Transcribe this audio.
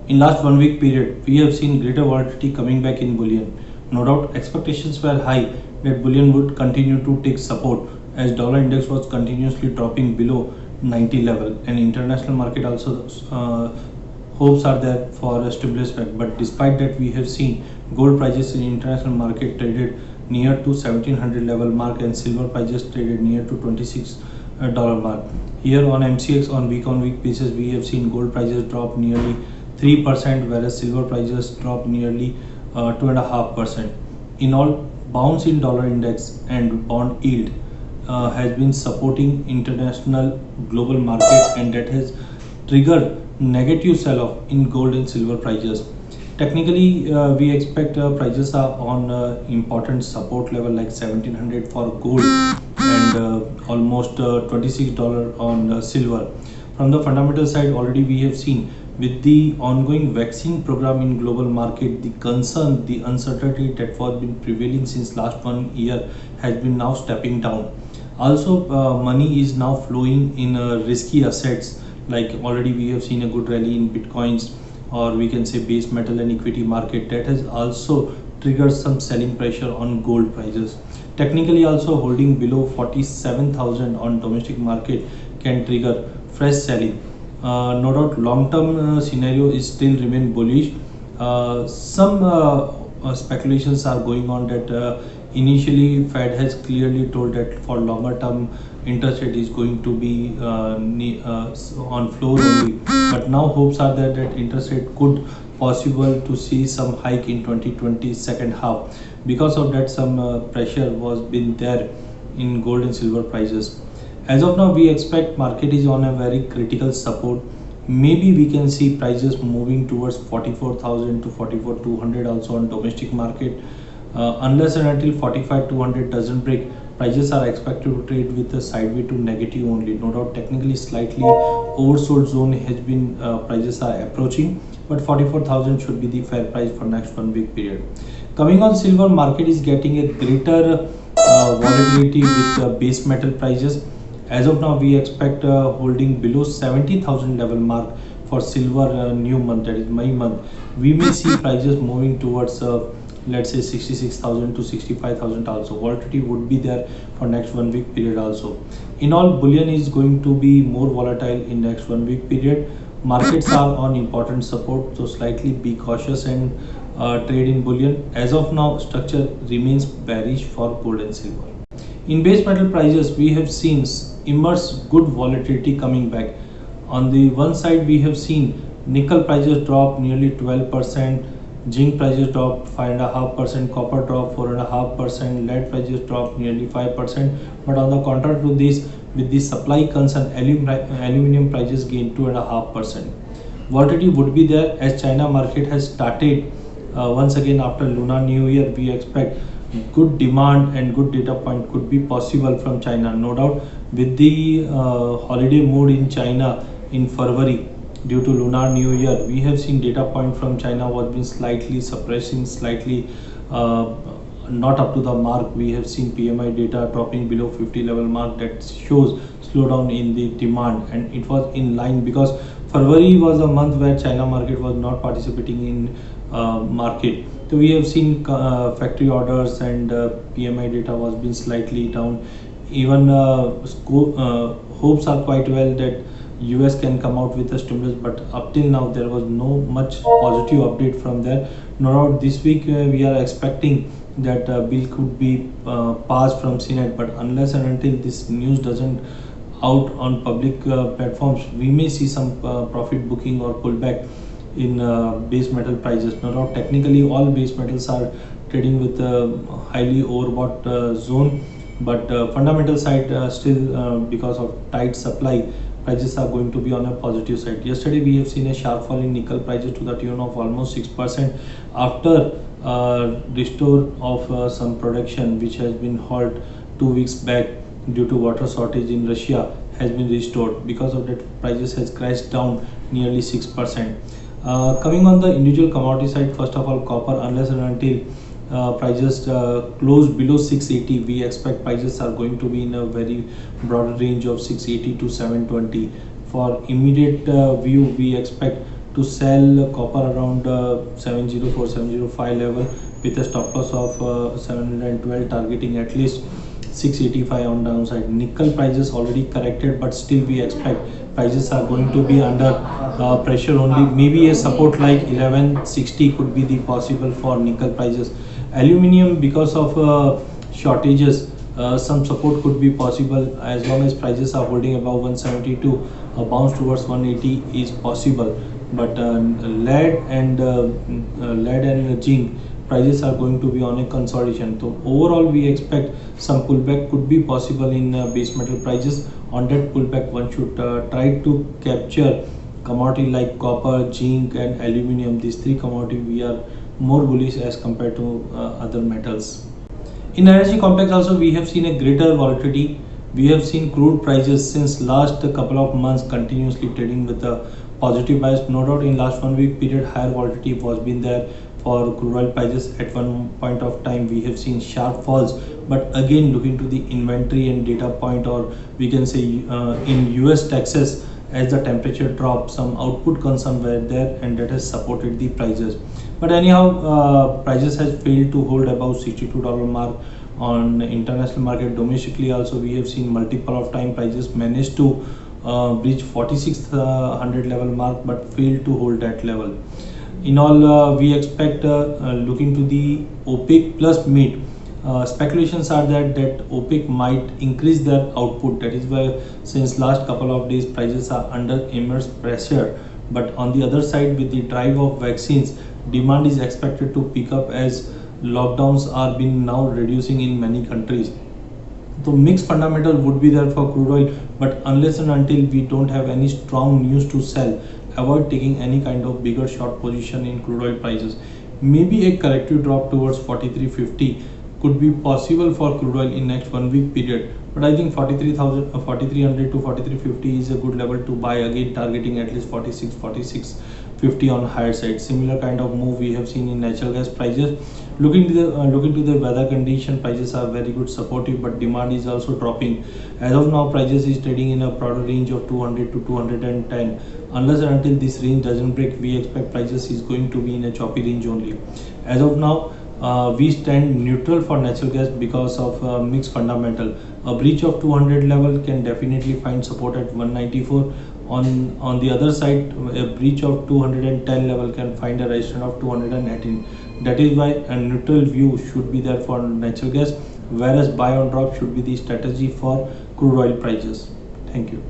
In last 1 week period, we have seen greater volatility coming back in bullion. No doubt, expectations were high that bullion would continue to take support as dollar index was continuously dropping below 90 level, and international market also hopes are there for a stimulus pack. But despite that, we have seen gold prices in international market traded near to 1700 level mark, and silver prices traded near to 26 dollar mark. Here on MCX on week basis, we have seen gold prices drop nearly 3%, whereas silver prices drop nearly 2.5%. In all, bounce in dollar index and bond yield has been supporting international global market, and that has triggered negative sell-off in gold and silver prices. Technically, we expect prices are on important support level like 1700 for gold and almost $26 on silver. From the fundamental side, already we have seen with the ongoing vaccine program in global market, the concern, the uncertainty that was been prevailing since last 1 year has been now stepping down. Also, money is now flowing in risky assets, like already we have seen a good rally in bitcoins, or we can say base metal and equity market, that has also triggered some selling pressure on gold prices. Technically, also holding below 47,000 on domestic market can trigger fresh selling. No doubt, long-term scenario is still remain bullish. Some speculations are going on that initially Fed has clearly told that for longer term interest rate is going to be on floor only, but now hopes are there that interest rate could possible to see some hike in 2020 second half. Because of that, some pressure was been there in gold and silver prices. As of now, we expect market is on a very critical support. Maybe we can see prices moving towards 44,000 to 44,200 also on domestic market. Unless and until 45,200 doesn't break, prices are expected to trade with a sideway to negative only. No doubt, technically slightly oversold zone has been prices are approaching, but 44,000 should be the fair price for next 1 week period. Coming on silver, market is getting a greater volatility with base metal prices. As of now, we expect holding below 70,000 level mark for silver new month, that is May month. We may see prices moving towards let's say 66,000 to 65,000 also. Volatility would be there for next 1 week period also. In all, bullion is going to be more volatile in next 1 week period. Markets are on important support, so slightly be cautious and trade in bullion. As of now, structure remains bearish for gold and silver. In base metal prices, we have seen immense good volatility coming back. On the one side, we have seen nickel prices drop nearly 12%, zinc prices dropped 5.5%, copper dropped 4.5%, lead prices dropped nearly 5%. But on the contrary to this, with the supply concern, aluminium prices gained 2.5%. Volatility would be there as China market has started once again after Lunar New Year. We expect good demand and good data point could be possible from China. No doubt, with the holiday mood in China in February due to Lunar New Year, we have seen data point from China was been slightly suppressing, slightly not up to the mark. We have seen PMI data dropping below 50 level mark, that shows slowdown in the demand, and it was in line because February was a month where China market was not participating in market. So we have seen factory orders and PMI data was been slightly down. Even hopes are quite well that US can come out with a stimulus, but up till now there was no much positive update from there. No doubt this week we are expecting that bill could be passed from Senate, but unless and until this news doesn't out on public platforms, we may see some profit booking or pullback in base metal prices. No doubt, technically all base metals are trading with a highly overbought zone, but fundamental side still because of tight supply, prices are going to be on a positive side. Yesterday we have seen a sharp fall in nickel prices to the tune of almost 6% after restore of some production which has been halted 2 weeks back due to water shortage in Russia has been restored. Because of that, prices has crashed down nearly 6%. Coming on the individual commodity side, first of all, copper, unless and until prices close below 680, we expect prices are going to be in a very broad range of 680 to 720. For immediate view, we expect to sell copper around 704 705 level with a stop loss of 712, targeting at least 685 on downside. Nickel prices already corrected, but still we expect prices are going to be under pressure only. Maybe a support like 1160 could be the possible for nickel prices. Aluminium, because of shortages, some support could be possible as long as prices are holding above 172. A bounce towards 180 is possible, but lead and zinc prices are going to be on a consolidation. So overall, we expect some pullback could be possible in base metal prices. On that pullback, one should try to capture commodity like copper, zinc, and aluminium. These three commodities we are more bullish as compared to other metals. In energy complex also, we have seen a greater volatility. We have seen crude prices since last couple of months continuously trading with a positive bias. No doubt in last 1 week period, higher volatility was been there for crude oil prices. At one point of time, we have seen sharp falls, but again looking to the inventory and data point, or we can say in US Texas, as the temperature dropped, some output concern were there, and that has supported the prices. But anyhow, prices has failed to hold above $62 mark on international market. Domestically also, we have seen multiple of time prices managed to breach 4600 level mark, but failed to hold that level. In all, we expect looking to the OPEC plus meet. Speculations are that OPEC might increase their output. That is why since last couple of days prices are under immense pressure. But on the other side, with the drive of vaccines, demand is expected to pick up as lockdowns are being now reducing in many countries. So mixed fundamental would be there for crude oil, but unless and until we don't have any strong news to sell, avoid taking any kind of bigger short position in crude oil prices. Maybe a corrective drop towards 4350 could be possible for crude oil in next 1 week period, but I think 4300 to 4350 is a good level to buy, again targeting at least 4650 on higher side. Similar kind of move we have seen in natural gas prices. Looking to the weather condition, prices are very good supportive, but demand is also dropping. As of now, prices is trading in a broader range of 200 to 210. Unless and until this range doesn't break, we expect prices is going to be in a choppy range only. As of now, we stand neutral for natural gas because of mixed fundamental. A breach of 200 level can definitely find support at 194. On the other side, a breach of 210 level can find a resistance of 218. That is why a neutral view should be there for natural gas, whereas buy on drop should be the strategy for crude oil prices. Thank you.